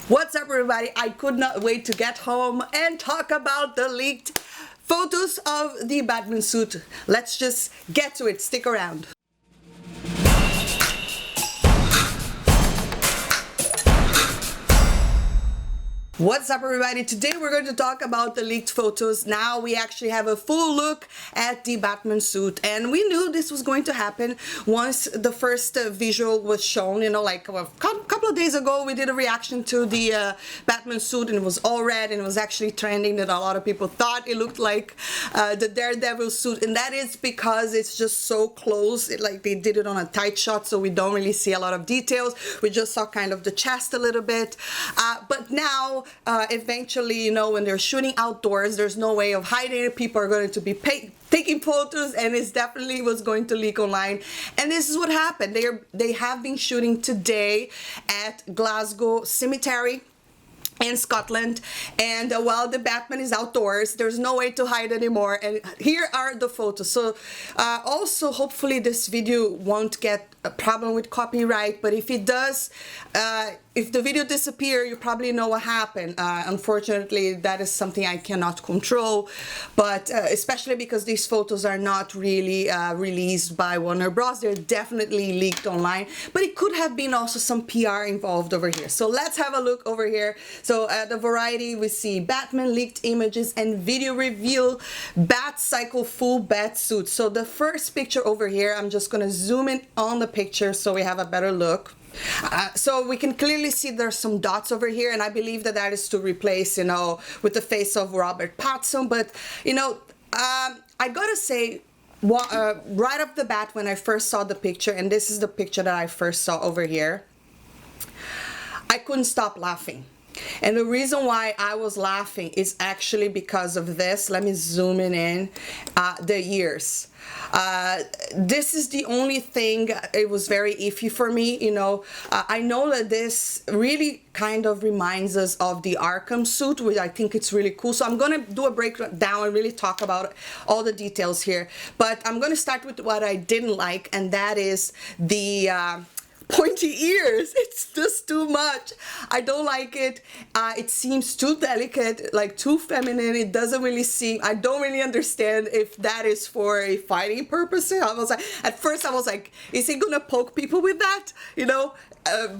What's up, everybody? I could not wait to get home and talk about the leaked photos of the Batman suit. Let's just get to it. Stick around. What's up, everybody? Today we're going to talk about the leaked photos. Now we actually have a full look at the Batman suit, and we knew this was going to happen once the first visual was shown. You know, like a couple of days ago we did a reaction to the Batman suit, and it was all red, and it was actually trending that a lot of people thought it looked like the Daredevil suit, and that is because it's just so close. Like they did it on a tight shot, so we don't really see a lot of details. We just saw kind of the chest a little bit, but now eventually, you know, when they're shooting outdoors, there's no way of hiding it. People are going to be taking photos, and it's definitely was going to leak online. And this is what happened. They have been shooting today at Glasgow Cemetery in Scotland, and while the Batman is outdoors, there's no way to hide anymore, and here are the photos. So also, hopefully this video won't get a problem with copyright, but if it does, if the video disappear, you probably know what happened. Unfortunately, that is something I cannot control, but especially because these photos are not really released by Warner Bros. They're definitely leaked online, but it could have been also some PR involved over here. So let's have a look over here. So at the Variety, we see Batman leaked images and video reveal Bat Cycle full bat suit. So the first picture over here, I'm just gonna zoom in on the picture so we have a better look. So we can clearly see there's some dots over here, and I believe that that is to replace, you know, with the face of Robert Pattinson. But you know, I gotta say, right off the bat when I first saw the picture, and this is the picture that I first saw over here, I couldn't stop laughing. And the reason why I was laughing is actually because of this. Let me zoom in, the ears. This is the only thing, it was very iffy for me, you know. I know that this really kind of reminds us of the Arkham suit, which I think it's really cool. So I'm going to do a breakdown and really talk about all the details here. But I'm going to start with what I didn't like, and that is the pointy ears. It's just too much. I don't like it. It seems too delicate, like too feminine. It doesn't really seem, I don't really understand if that is for a fighting purpose. I was like, at first I was like, is he gonna poke people with that? You know,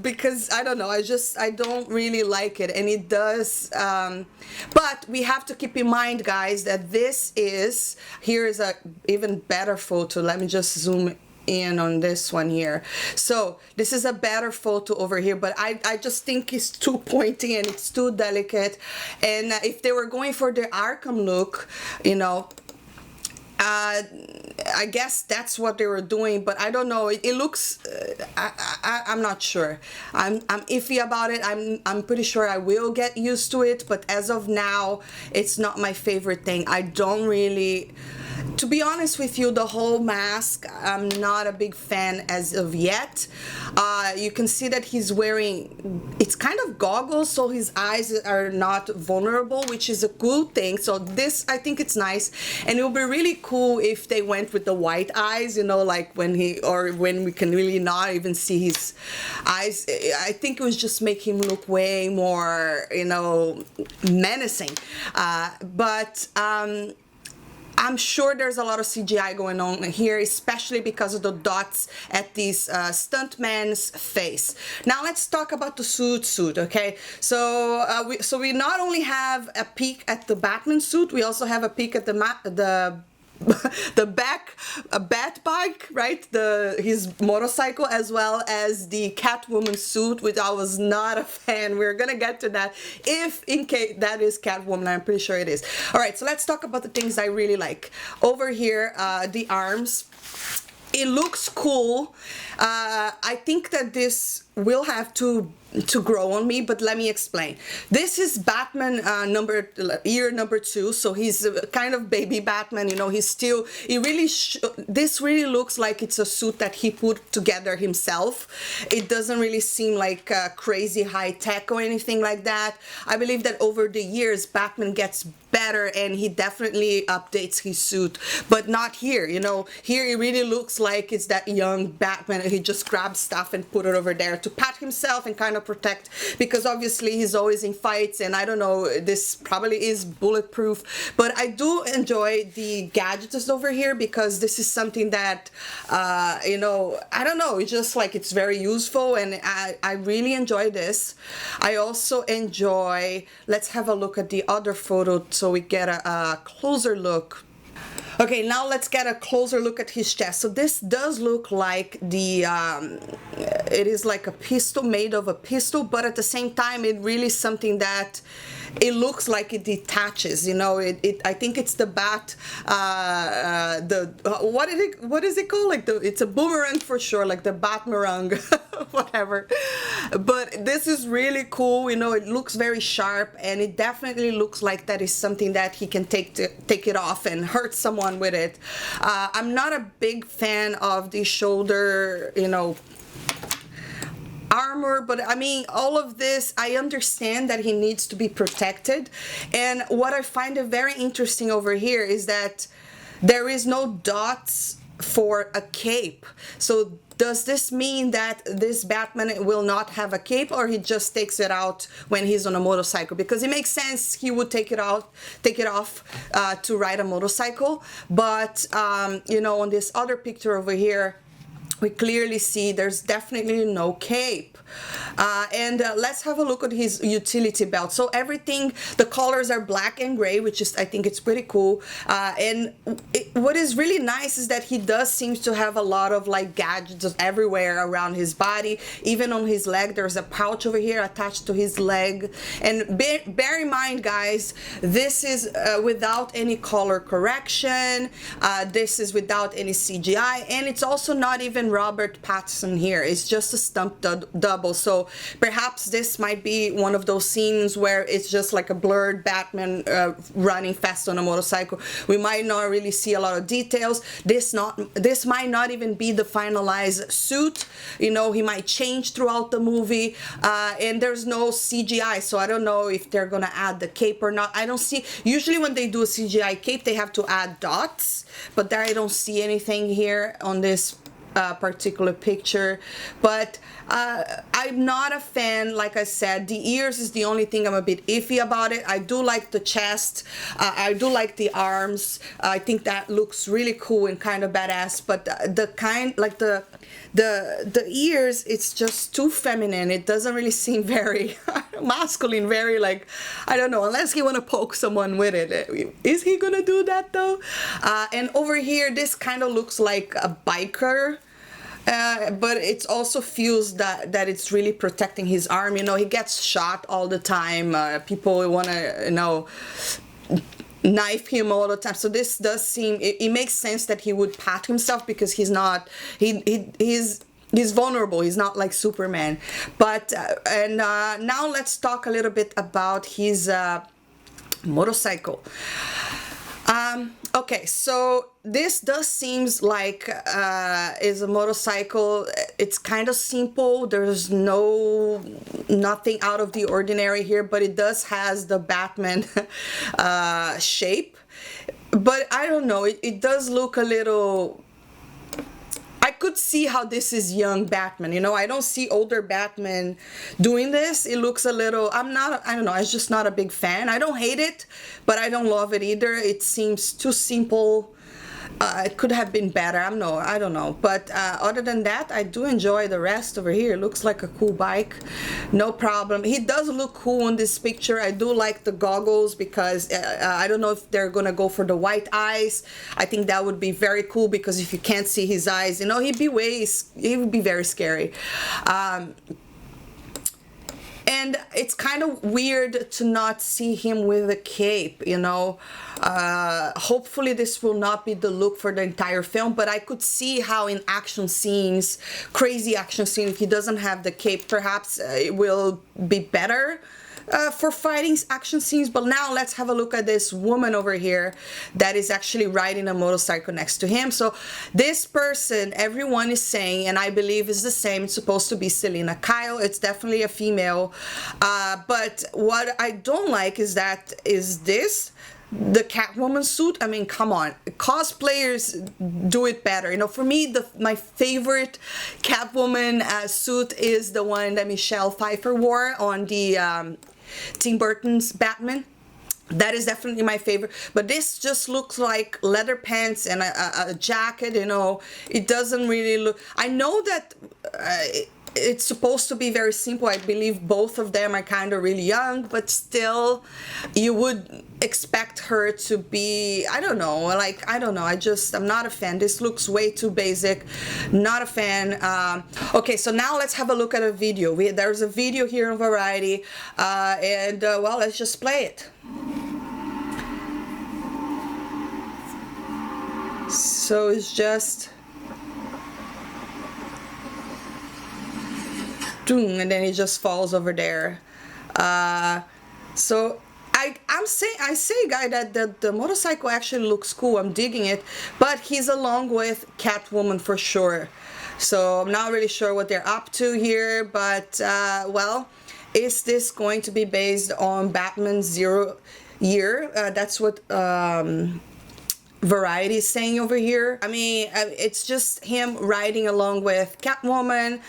because I don't know, I don't really like it, and it does, but we have to keep in mind, guys, that this is, here is a even better photo. Let me just zoom in on this one here. So this is a better photo over here, but I just think it's too pointy and it's too delicate. And if they were going for the Arkham look, you know, I guess that's what they were doing, but I don't know. It looks, I'm not sure. I'm iffy about it. I'm pretty sure I will get used to it, but as of now, it's not my favorite thing. I don't really, to be honest with you, the whole mask, I'm not a big fan as of yet. You can see that he's wearing, it's kind of goggles, so his eyes are not vulnerable, which is a cool thing. So this, I think it's nice, and it would be really cool if they went with the white eyes, you know, like when we can really not even see his eyes. I think it was just make him look way more, you know, menacing. But I'm sure there's a lot of CGI going on here, especially because of the dots at this stuntman's face. Now let's talk about the suit, okay? So we not only have a peek at the Batman suit, we also have a peek at the bat bike, right? His motorcycle, as well as the Catwoman suit, which I was not a fan. We're gonna get to that if in case that is Catwoman. I'm pretty sure it is. All right, so let's talk about the things I really like. Over here, the arms. It looks cool. I think that this will have to grow on me, but let me explain. This is Batman year number 2, so he's kind of baby Batman, you know. He's still, this really looks like it's a suit that he put together himself. It doesn't really seem like crazy high tech or anything like that. I believe that over the years Batman gets better and he definitely updates his suit, but not here, you know. Here it really looks like it's that young Batman, and he just grabs stuff and put it over there to to pat himself and kind of protect, because obviously he's always in fights, and I don't know, this probably is bulletproof. But I do enjoy the gadgets over here, because this is something that you know, I don't know, it's just like, it's very useful, and I really enjoy this. I also enjoy, let's have a look at the other photo so we get a closer look. Okay, now let's get a closer look at his chest. So this does look like the, it is like a pistol, made of a pistol, but at the same time, it really is something that it looks like it detaches, you know. I think it's the bat, what is it called? Like it's a boomerang for sure, like the Batmarang, whatever. But this is really cool, you know. It looks very sharp, and it definitely looks like that is something that he can take it off and hurt someone with it. I'm not a big fan of the shoulder, you know, armor, but I mean, all of this, I understand that he needs to be protected. And what I find it very interesting over here is that there is no dots for a cape. So does this mean that this Batman will not have a cape, or he just takes it out when he's on a motorcycle? Because it makes sense he would take it off to ride a motorcycle. But you know, on this other picture over here, we clearly see there's definitely no cape. And let's have a look at his utility belt. So everything, the colors are black and gray, which is, I think it's pretty cool. And what is really nice is that he does seems to have a lot of like gadgets everywhere around his body. Even on his leg, there's a pouch over here attached to his leg. And bear in mind, guys, this is without any color correction. This is without any CGI, and it's also not even Robert Pattinson here. It's just a stunt double. So perhaps this might be one of those scenes where it's just like a blurred Batman running fast on a motorcycle. We might not really see a lot of details. This might not even be the finalized suit. You know, he might change throughout the movie, and there's no CGI, so I don't know if they're gonna add the cape or not. I don't see, usually when they do a CGI cape, they have to add dots, but there I don't see anything here on this particular picture. But I'm not a fan, like I said. The ears is the only thing I'm a bit iffy about it. I do like the chest, I do like the arms. I think that looks really cool and kind of badass, but the kind, like the ears, it's just too feminine. It doesn't really seem very masculine, very like, I don't know, unless he want to poke someone with it. Is he gonna do that though? And over here, this kind of looks like a biker. But it also feels that it's really protecting his arm. You know, he gets shot all the time. People want to, you know, knife him all the time. So this does seem, it makes sense that he would pat himself, because he's not, he's vulnerable. He's not like Superman. But now let's talk a little bit about his motorcycle. Okay, so this does seems like is a motorcycle. It's kind of simple. There's nothing out of the ordinary here, but it does has the Batman shape. But I don't know, it does look a little, I could see how this is young Batman, you know. I don't see older Batman doing this. It looks a little, I don't know, I'm just not a big fan. I don't hate it, but I don't love it either. It seems too simple. It could have been better. I don't know. But other than that, I do enjoy the rest over here. It looks like a cool bike. No problem. He does look cool in this picture. I do like the goggles, because I don't know if they're going to go for the white eyes. I think that would be very cool, because if you can't see his eyes, you know, he would be very scary. And it's kind of weird to not see him with a cape, you know. Hopefully this will not be the look for the entire film, but I could see how in action scenes, crazy action scenes, if he doesn't have the cape, perhaps it will be better for fighting action scenes. But now let's have a look at this woman over here that is actually riding a motorcycle next to him. So this person, everyone is saying, and I believe is the same, it's supposed to be Selina Kyle. It's definitely a female. But what I don't like is this the Catwoman suit. I mean, come on, cosplayers do it better. You know, for me, my favorite Catwoman suit is the one that Michelle Pfeiffer wore on the Tim Burton's Batman. That is definitely my favorite, but this just looks like leather pants and a jacket, you know. It doesn't really look, I know that it's supposed to be very simple. I believe both of them are kind of really young, but still you would expect her to be, I don't know, like, I don't know, I'm not a fan. This looks way too basic, not a fan. Okay, so now let's have a look at a video. There's a video here on Variety, and well, let's just play it. So it's just, and then it just falls over there. So I say, guy, that the motorcycle actually looks cool. I'm digging it, but he's along with Catwoman for sure. So I'm not really sure what they're up to here, but well, is this going to be based on Batman's 0 year? That's what Variety is saying over here. I mean, it's just him riding along with Catwoman.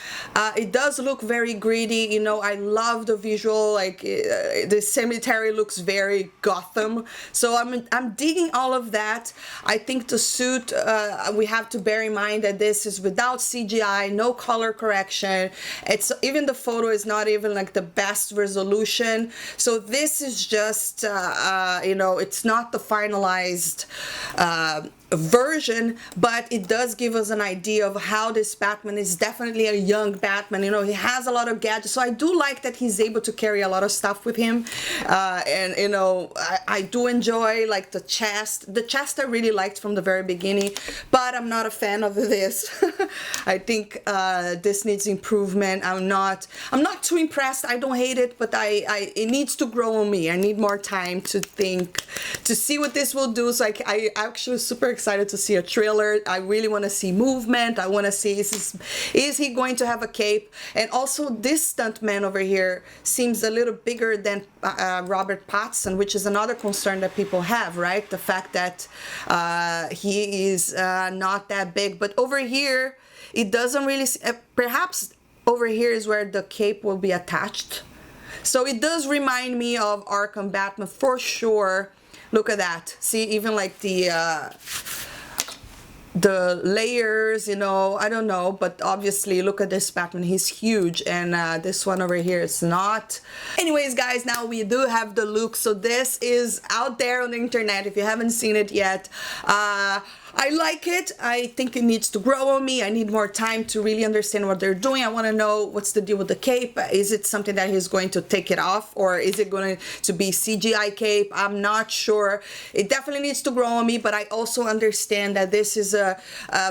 It does look very gritty, you know. I love the visual, like the cemetery looks very Gotham, so I'm digging all of that. I think the suit, we have to bear in mind that this is without CGI, no color correction. It's even, the photo is not even like the best resolution, so this is just you know, it's not the finalized version, but it does give us an idea of how this Batman is definitely a young Batman. You know, he has a lot of gadgets, so I do like that he's able to carry a lot of stuff with him. And you know, I do enjoy like the chest I really liked from the very beginning, but I'm not a fan of this. I think this needs improvement. I'm not too impressed. I don't hate it, but it needs to grow on me. I need more time to think, to see what this will do. So I actually super excited to see a trailer. I really want to see movement. I want to see, is he going to have a cape? And also this stunt man over here seems a little bigger than Robert Pattinson, which is another concern that people have, right? The fact that he is not that big. But over here, it doesn't really, perhaps over here is where the cape will be attached. So it does remind me of Arkham Batman for sure. Look at that. See, even like the layers, you know, I don't know, but obviously look at this Batman, he's huge, and this one over here is not. Anyways, guys, now we do have the look, so this is out there on the internet if you haven't seen it yet. I like it. I think it needs to grow on me. I need more time to really understand what they're doing. I want to know what's the deal with the cape. Is it something that he's going to take it off, or is it going to be CGI cape? I'm not sure. It definitely needs to grow on me, but I also understand that this is a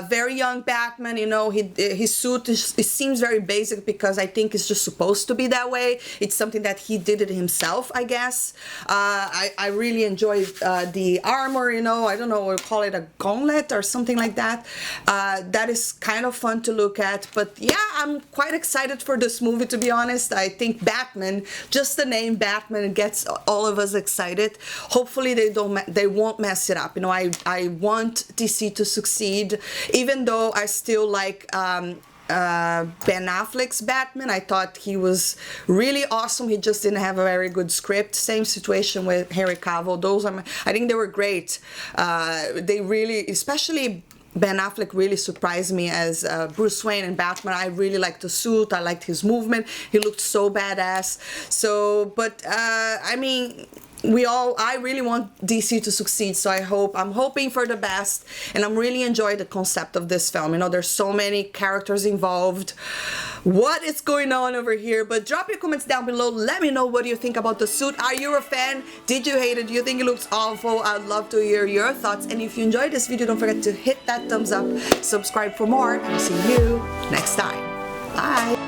very young Batman. You know, his suit it seems very basic because I think it's just supposed to be that way. It's something that he did it himself, I guess. I really enjoy the armor, you know. I don't know, we'll call it a gauntlet or something like that. That is kind of fun to look at, but yeah, I'm quite excited for this movie, to be honest. I think Batman, just the name Batman, gets all of us excited. Hopefully they won't mess it up. You know, I want DC to succeed, even though I still like Ben Affleck's Batman. I thought he was really awesome. He just didn't have a very good script. Same situation with Henry Cavill. I think they were great. They really, especially Ben Affleck, really surprised me as Bruce Wayne and Batman. I really liked the suit. I liked his movement. He looked so badass. So, but I mean, I really want DC to succeed, so I'm hoping for the best, and I'm really enjoying the concept of this film. You know, there's so many characters involved. What is going on over here? But drop your comments down below. Let me know what you think about the suit. Are you a fan? Did you hate it? Do you think it looks awful? I'd love to hear your thoughts. And if you enjoyed this video, don't forget to hit that thumbs up, subscribe for more, and I'll see you next time. Bye!